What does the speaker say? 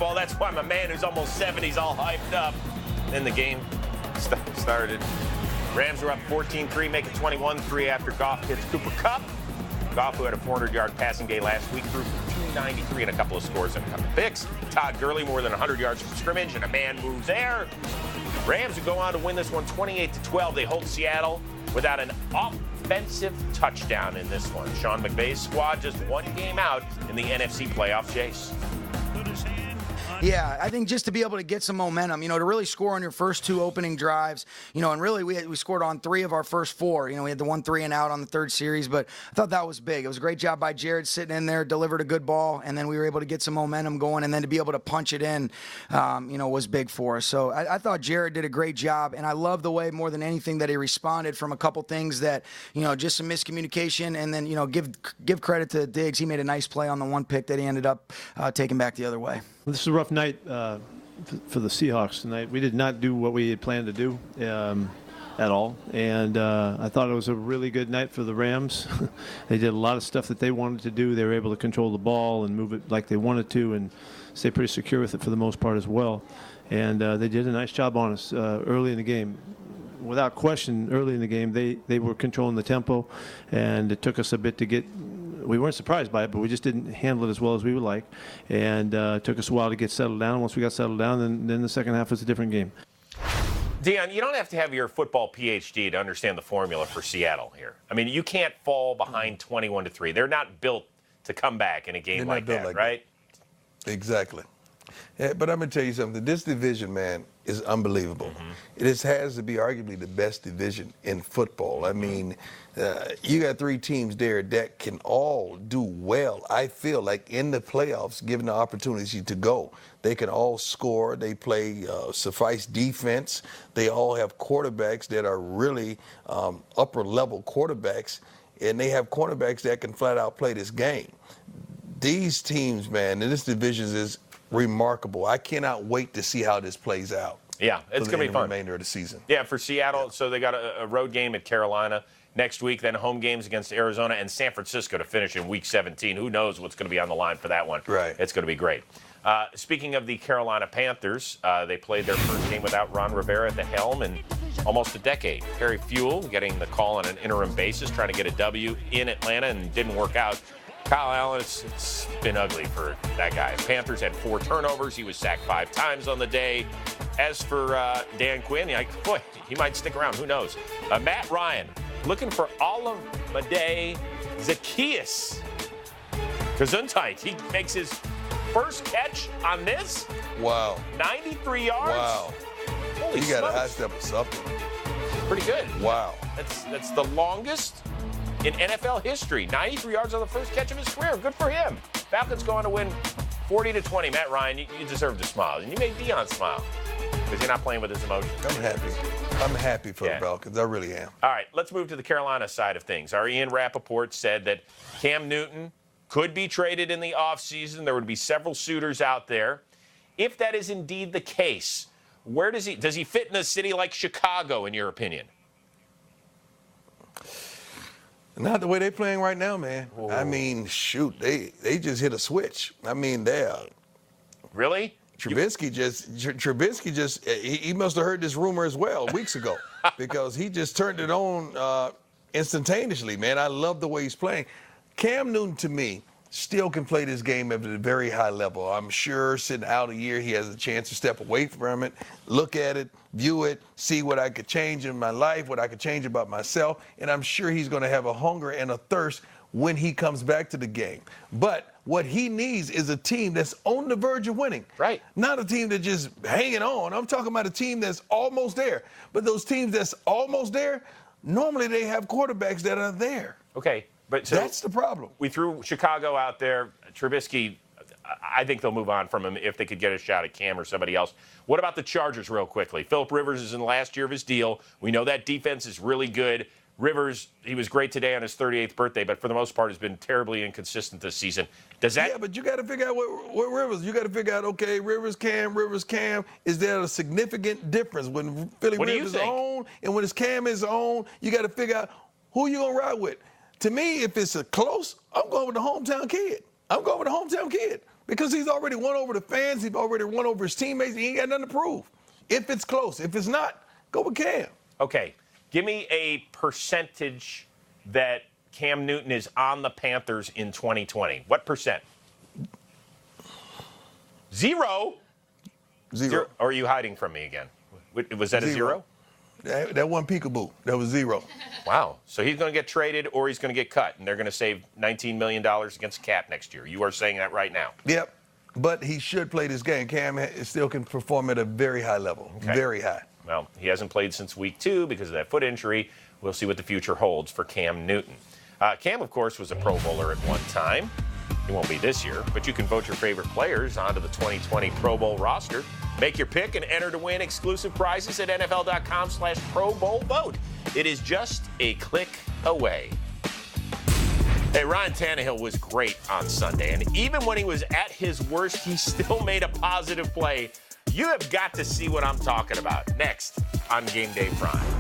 football. That's why my man who's almost 70 is all hyped up. Then the game started. Rams were up 14-3, make it 21-3 after Goff hits Cooper Kupp. Goff, who had a 400-yard passing day last week, threw for 293 and a couple of scores and a couple of picks. Todd Gurley more than 100 yards from scrimmage, and a man moves there. Rams would go on to win this one 28-12. They hold Seattle without an offensive touchdown in this one. Sean McVay's squad just one game out in the NFC playoffs. Jace. Yeah, I think just to be able to get some momentum, to really score on your first two opening drives, and really we scored on 3 of our first 4. We had the 1 3 and out on the third series, but I thought that was big. It was a great job by Jared sitting in there, delivered a good ball, and then we were able to get some momentum going, and then to be able to punch it in, was big for us. So I thought Jared did a great job, and I love the way more than anything that he responded from a couple things that, just some miscommunication, and then, give credit to Diggs. He made a nice play on the one pick that he ended up taking back the other way. This is a rough night for the Seahawks tonight. We did not do what we had planned to do at all, and I thought it was a really good night for the Rams. They did a lot of stuff that they wanted to do. They were able to control the ball and move it like they wanted to and stay pretty secure with it for the most part as well. And they did a nice job on us early in the game. Without question, early in the game, they were controlling the tempo, and it took us a bit to get. We weren't surprised by it, but we just didn't handle it as well as we would like, and it took us a while to get settled down. Once we got settled down, then the second half was a different game. Dion, you don't have to have your football PhD to understand the formula for Seattle here. I mean, you can't fall behind 21-3. They're not built to come back in a game like that, right? Exactly. Yeah, but I'm going to tell you something. This division, man, is unbelievable. Mm-hmm. It has to be arguably the best division in football. I mean, you got 3 teams there that can all do well, I feel like, in the playoffs, given the opportunity to go. They can all score. They play suffice defense. They all have quarterbacks that are really upper-level quarterbacks, and they have cornerbacks that can flat-out play this game. These teams, man, and this division is remarkable. I cannot wait to see how this plays out. Yeah, it's going to be fun. The remainder of the season. Yeah, for Seattle, so they got a road game at Carolina next week, then home games against Arizona and San Francisco to finish in Week 17. Who knows what's going to be on the line for that one. Right. It's going to be great. Speaking of the Carolina Panthers, they played their first game without Ron Rivera at the helm in almost a decade. Terry Fuel getting the call on an interim basis, trying to get a W in Atlanta, and didn't work out. Kyle Allen, it's been ugly for that guy. Panthers had 4 turnovers. He was sacked 5 times on the day. As for Dan Quinn, he might stick around. Who knows? Matt Ryan looking for Olamide Zaccheaus. Gesundheit. He makes his first catch on this. Wow. 93 yards. Wow. Holy He got a high smokes. step or something. Pretty good. Wow. That's the longest in NFL history. 93 yards on the first catch of his career. Good for him. Falcons going to win 40-20. Matt Ryan, you deserve to smile. And you made Dion smile because you're not playing with his emotions. I'm happy. I'm happy for the Falcons. I really am. All right, let's move to the Carolina side of things. Our Ian Rapoport said that Cam Newton could be traded in the offseason. There would be several suitors out there. If that is indeed the case, where does he fit in a city like Chicago, in your opinion? Not the way they're playing right now, man. Whoa. I mean, shoot, they just hit a switch. I mean, Really? Trubisky just he must have heard this rumor as well weeks ago because he just turned it on instantaneously, man. I love the way he's playing. Cam Newton, to me, still can play this game at a very high level. I'm sure sitting out a year, he has a chance to step away from it, look at it, view it, see what I could change in my life, what I could change about myself, and I'm sure he's going to have a hunger and a thirst when he comes back to the game. But what he needs is a team that's on the verge of winning. Right. Not a team that's just hanging on. I'm talking about a team that's almost there. But those teams that's almost there, normally they have quarterbacks that are there. Okay. But so that's the problem. We threw Chicago out there. Trubisky, I think they'll move on from him if they could get a shot at Cam or somebody else. What about the Chargers real quickly? Phillip Rivers is in the last year of his deal. We know that defense is really good. Rivers, he was great today on his 38th birthday, but for the most part has been terribly inconsistent this season. Does that? Yeah, but you got to figure out what Rivers. You got to figure out, okay, Rivers, Cam. Is there a significant difference when Philly Rivers is on and when his Cam is on? You got to figure out who you going to ride with. To me, if it's a close, I'm going with the hometown kid. Because he's already won over the fans. He's already won over his teammates. He ain't got nothing to prove. If it's close. If it's not, go with Cam. Okay. Give me a percentage that Cam Newton is on the Panthers in 2020. What percent? Zero? Zero. Or are you hiding from me again? Was that a zero? That one peekaboo. That was zero. Wow. So he's going to get traded or he's going to get cut, and they're going to save $19 million against Cap next year. You are saying that right now. Yep. But he should play this game. Cam still can perform at a very high level. Okay. Very high. Well, he hasn't played since week 2 because of that foot injury. We'll see what the future holds for Cam Newton. Cam, of course, was a Pro Bowler at one time. He won't be this year, but you can vote your favorite players onto the 2020 Pro Bowl roster. Make your pick and enter to win exclusive prizes at NFL.com/Pro Bowl vote. It is just a click away. Hey, Ryan Tannehill was great on Sunday, and even when he was at his worst, he still made a positive play. You have got to see what I'm talking about next on GameDay Prime.